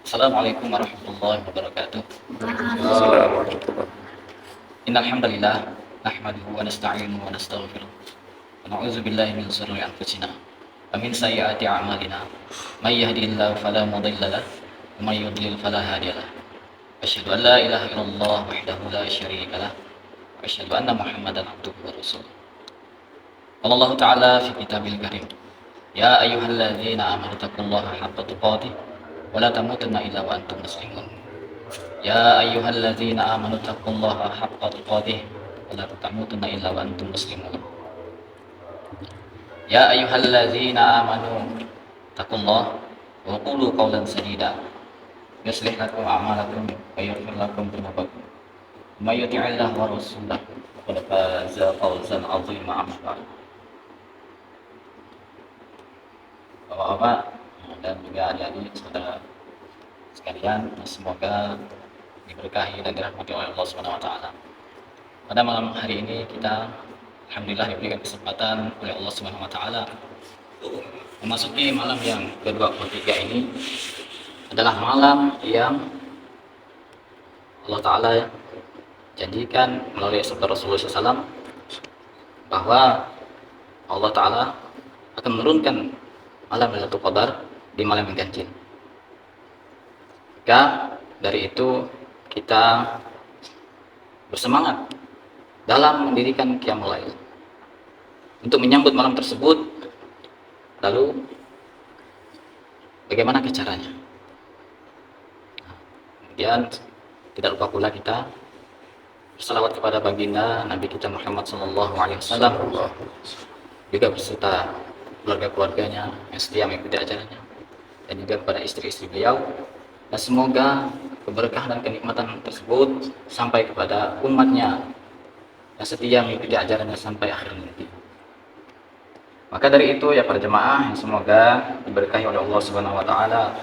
Assalamualaikum warahmatullahi wabarakatuh. Assalamualaikum. Innal hamdalillah nahmaduhu wa nasta'inuhu wa nastaghfiruh. Wa na'udzu billahi min shururi anfusina wa min sayyiati a'malina. May yahdihillahu fala mudilla lahu wa may yudlil fala hadiya lahu. Asyhadu an la ilaha illallah wahdahu la syarika lahu wa asyhadu anna Muhammadan abduhu wa rasuluh. Qala Allah ta'ala fi kitabil karim. Ya ayyuhalladzina amanu taqullaha haqqa tuqatih wa la tamutunna illa wa antum muslimun. Ya ayyuhalladzina amanu taqullaha haqqa tuqatih wa la tamutunna illa wa antum muslimun. Ya ayyuhalladzina amanu taqullaha wa qulu qawlan sadida yuslih lakum a'malakum wa yaghfir lakum dhunubakum. May yuti'illaha wa rasulahu faqad faza fawzan 'azima amma ba'd. Bapak-bapak dan juga adik-adik saudara sekalian, semoga diberkahi dan dirahmati oleh Allah Subhanahu wa taala. Pada malam hari ini kita alhamdulillah diberikan kesempatan oleh Allah Subhanahu wa taala memasuki malam yang ke-23 ini. Adalah malam yang Allah taala janjikan melalui sabda Rasulullah SAW bahwa Allah taala akan menurunkan malam Lailatul Qadar di malam yang ganjil. Maka dari itu kita bersemangat dalam mendirikan Qiyamul Lail untuk menyambut malam tersebut. Lalu bagaimana caranya? Kemudian tidak lupa pula kita bersalawat kepada baginda Nabi kita Muhammad SAW, juga beserta keluarga-keluarganya yang setia mengikuti ajarannya, dan juga kepada istri-istri beliau. Dan semoga keberkahan dan kenikmatan tersebut sampai kepada umatnya yang setia mengikuti ajarannya sampai akhir nanti. Maka dari itu ya para jemaah yang semoga diberkahi oleh Allah Subhanahu wa taala.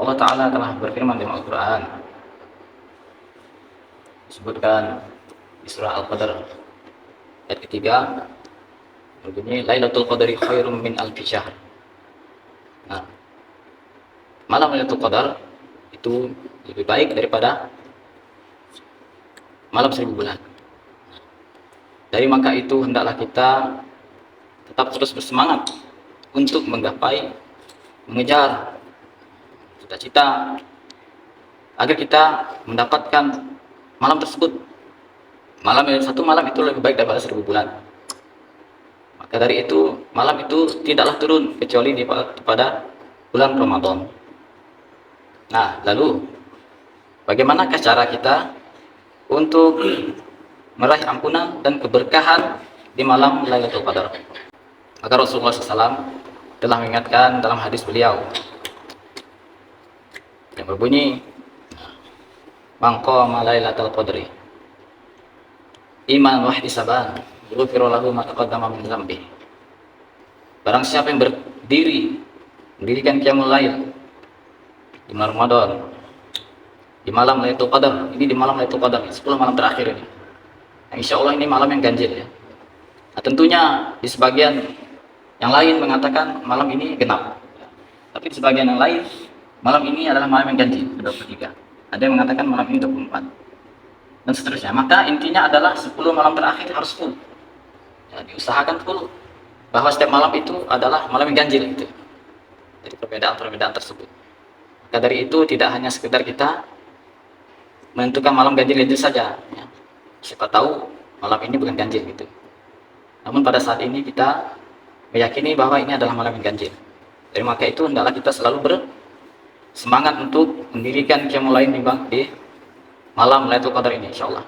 Allah taala telah berfirman di Al-Qur'an, disebutkan di surah Al-Qadar ayat ketiga, berbunyi Lailatul Qadari khairum min alfi syahr. Nah, malam Lailatul Qadar itu lebih baik daripada malam 1000 bulan. Dari maka itu hendaklah kita tetap terus bersemangat untuk menggapai, mengejar cita-cita agar kita mendapatkan malam tersebut. Satu malam itu lebih baik daripada 1000 bulan. Maka dari itu malam itu tidaklah turun kecuali pada bulan Ramadan. Nah, lalu bagaimanakah cara kita untuk meraih ampunan dan keberkahan di malam Lailatul Qadar? Maka Rasulullah SAW telah mengingatkan dalam hadis beliau yang berbunyi, Man qama Lailatul Qadri iman wa ihtisaban ghufira lahu ma taqaddama min dzambi. Barang siapa yang mendirikan Qiyamul Lail di malam Ramadan, di malam Lailatul Qadar, ini di malam Lailatul Qadar, 10 malam terakhir ini. Nah, insya Allah ini malam yang ganjil ya. Nah, tentunya di sebagian yang lain mengatakan malam ini genap. Tapi di sebagian yang lain malam ini adalah malam yang ganjil, 23. Ada yang mengatakan malam ini 24. Dan seterusnya. Maka intinya adalah 10 malam terakhir harus full. Ya, diusahakan full bahwa setiap malam itu adalah malam yang ganjil gitu. Jadi perbedaan-perbedaan tersebut. Maka dari itu tidak hanya sekedar kita menentukan malam ganjil itu saja ya. Siapa tahu malam ini bukan ganjil gitu. Namun pada saat ini kita meyakini bahwa ini adalah malam yang ganjil. Dari maka itu hendaklah kita selalu bersemangat untuk mendirikan Qiyamul Lail di malam Lailatul Qadar ini insyaallah.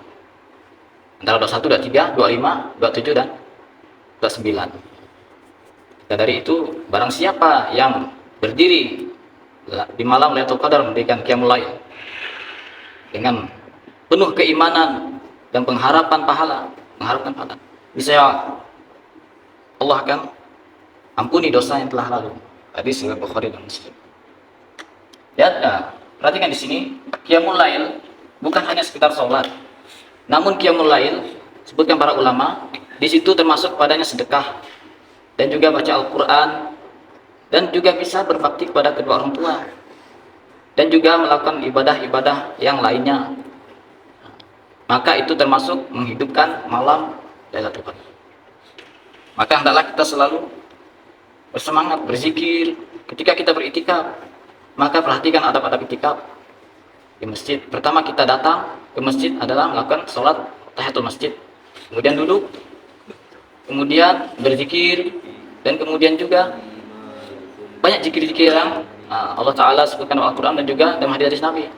Antara 21, 23, 25, 27 dan 29. Dan dari itu barang siapa yang berdiri di malam Lailatul Qadar mendirikan Qiyamul Lail dengan penuh keimanan dan mengharapkan pahala, bisa Allah akan ampuni dosa yang telah lalu. Hadis riwayat Bukhari dan Muslim. Ya, perhatikan di sini, Qiyamul Lail bukan hanya sekedar sholat, namun Qiyamul Lail sebutkan para ulama di situ termasuk padanya sedekah dan juga baca Al-Quran dan juga bisa berbakti kepada kedua orang tua. dan juga melakukan ibadah-ibadah yang lainnya, maka itu termasuk menghidupkan malam Lailatul Qadar. Maka hendaklah kita selalu bersemangat berzikir ketika kita beriktikaf. Maka perhatikan adab-adab iktikaf di masjid. Pertama kita datang ke masjid adalah melakukan sholat tahiyatul masjid, kemudian duduk, kemudian berzikir, dan kemudian juga banyak zikir-zikir yang Allah Ta'ala sebutkan dalam Al-Quran dan juga dalam hadis Nabi,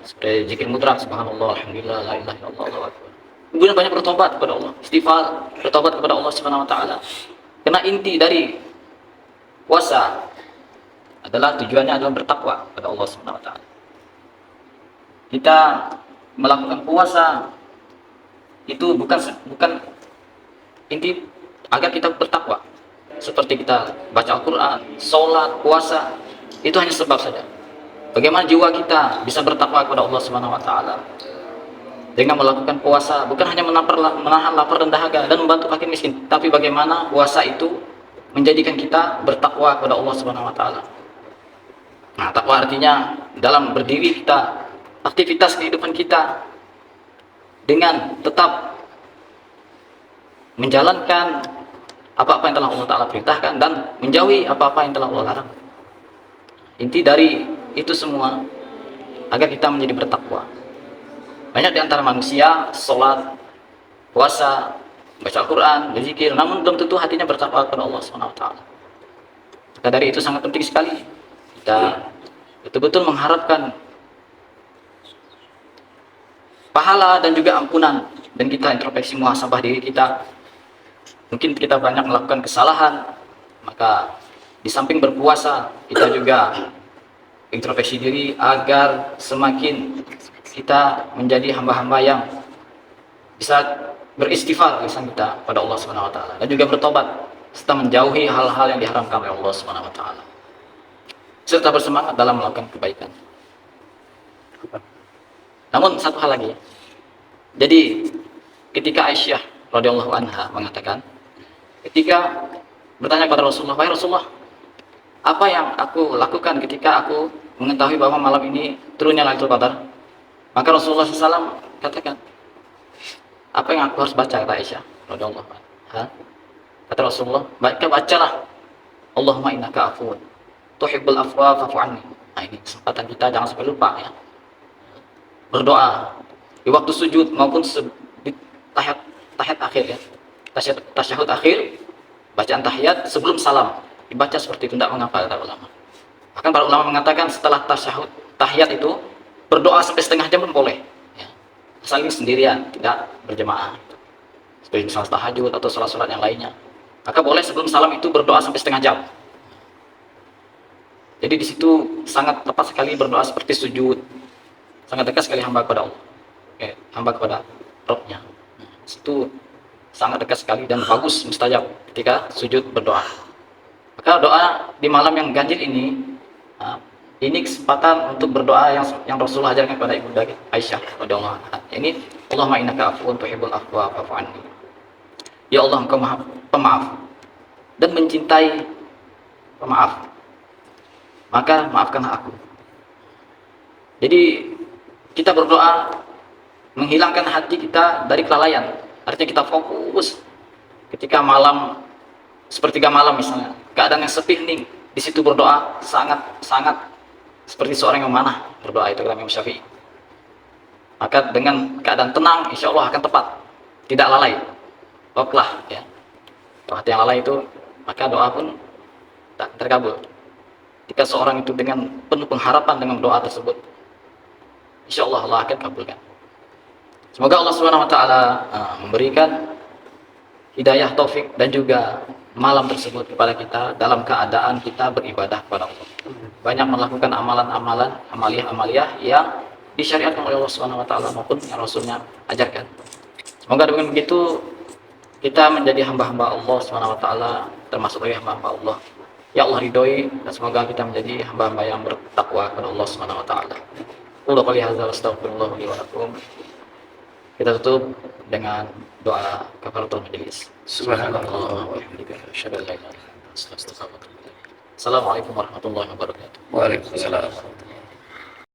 seperti zikir mutlak, subhanallah, alhamdulillah, la ilaha illallah, Allahu akbar. Kemudian banyak bertobat kepada Allah, istighfar, bertobat kepada Allah Subhanahu wa taala. Karena inti dari puasa adalah tujuannya adalah bertakwa kepada Allah Subhanahu wa taala. Kita melakukan puasa itu bukan inti agar kita bertakwa. Seperti kita baca Al-Quran, sholat, puasa, itu hanya sebab saja. Bagaimana jiwa kita bisa bertakwa kepada Allah Subhanahu wa taala? Dengan melakukan puasa, bukan hanya menahan lapar dan dahaga dan membantu fakir miskin, tapi bagaimana puasa itu menjadikan kita bertakwa kepada Allah Subhanahu wa taala. Nah, takwa artinya dalam berdiri kita, aktivitas kehidupan kita dengan tetap menjalankan apa-apa yang telah Allah Ta'ala perintahkan dan menjauhi apa-apa yang telah Allah larang. Inti dari itu semua agar kita menjadi bertakwa. Banyak di antara manusia sholat, puasa, baca Al-Quran, berzikir, namun belum tentu hatinya bertakwa kepada Allah SWT. Maka dari itu sangat penting sekali kita betul-betul mengharapkan pahala dan juga ampunan, dan kita introspeksi muhasabah diri kita. Mungkin kita banyak melakukan kesalahan, maka di samping berpuasa kita juga introspeksi diri agar semakin kita menjadi hamba-hamba yang bisa beristighfar lisan kita pada Allah Subhanahu wa taala, dan juga bertobat serta menjauhi hal-hal yang diharamkan oleh Allah Subhanahu wa taala, serta bersemangat dalam melakukan kebaikan. Namun satu hal lagi. Jadi ketika Aisyah radhiyallahu anha mengatakan, ketika bertanya kepada Rasulullah, "Wahai Rasulullah, apa yang aku lakukan ketika aku mengetahui bahwa malam ini turunnya Lailatul Qadar?" Maka Rasulullah SAW katakan, "Apa yang aku harus baca?" kata Aisyah radhiyallahu anha. Kata Rasulullah, bacalah, "Allahumma innaka afuwun tuhibbul afwa fa'fu anni." Nah, ini kesempatan kita, jangan sampai lupa ya. Berdoa di waktu sujud maupun di tahiyat akhir ya. Tasyahud akhir, bacaan tahiyat sebelum salam dibaca seperti itu, tidak mengapa kata ulama. Bahkan para ulama mengatakan setelah tasyahud tahiyat itu berdoa sampai setengah jam pun boleh ya. Asal ini sendirian, tidak berjemaah, seperti misalnya tahajud atau sholat-sholat yang lainnya, maka boleh sebelum salam itu berdoa sampai setengah jam. Jadi di situ sangat tepat sekali berdoa seperti sujud, sangat dekat sekali hamba kepada Allah, hamba kepada Rabb-nya. Itu sangat dekat sekali dan bagus, mustajab ketika sujud berdoa. Maka doa di malam yang ganjil ini kesempatan untuk berdoa yang Rasulullah ajarkan kepada Ibunda Aisyah radhiyallahu anha. Ini Allahumma innaka afuwun tuhibbul afwa fa'fu anni. Ya Allah, Engkau Maha Pemaaf dan mencintai pemaaf, maka maafkanlah aku. Jadi kita berdoa menghilangkan hati kita dari kelalaian. Artinya kita fokus ketika malam, sepertiga malam misalnya, keadaan yang sepi hening, di situ berdoa sangat seperti seorang yang memanah berdoa, itu kata Imam Syafi'i. Maka dengan keadaan tenang, insya Allah akan tepat, tidak lalai. Oklah ya. Kalau hati yang lalai itu, maka doa pun tak terkabul. Jika seorang itu dengan penuh pengharapan dengan doa tersebut, insya Allah Allah akan kabulkan. Semoga Allah Subhanahu wa taala memberikan hidayah, taufik dan juga malam tersebut kepada kita dalam keadaan kita beribadah kepada Allah. Banyak melakukan amalan-amalan, amaliyah-amaliyah yang disyariatkan oleh Allah Subhanahu wa taala maupun yang Rasulnya ajarkan. Semoga dengan begitu kita menjadi hamba-hamba Allah Subhanahu wa taala, termasuk dari hamba-hamba Allah ya Allah ridhoi, dan semoga kita menjadi hamba-hamba yang bertakwa kepada Allah Subhanahu wa taala. Qul qouli hadza wa astaghfirullah li wa lakum. Kita tutup dengan doa kafaratul majelis. Subhanallah wa bihamdihi asyhadu an la ilaha illa anta astaghfiruka wa atubu ilaik. Assalamualaikum warahmatullahi wabarakatuh. Waalaikumsalam.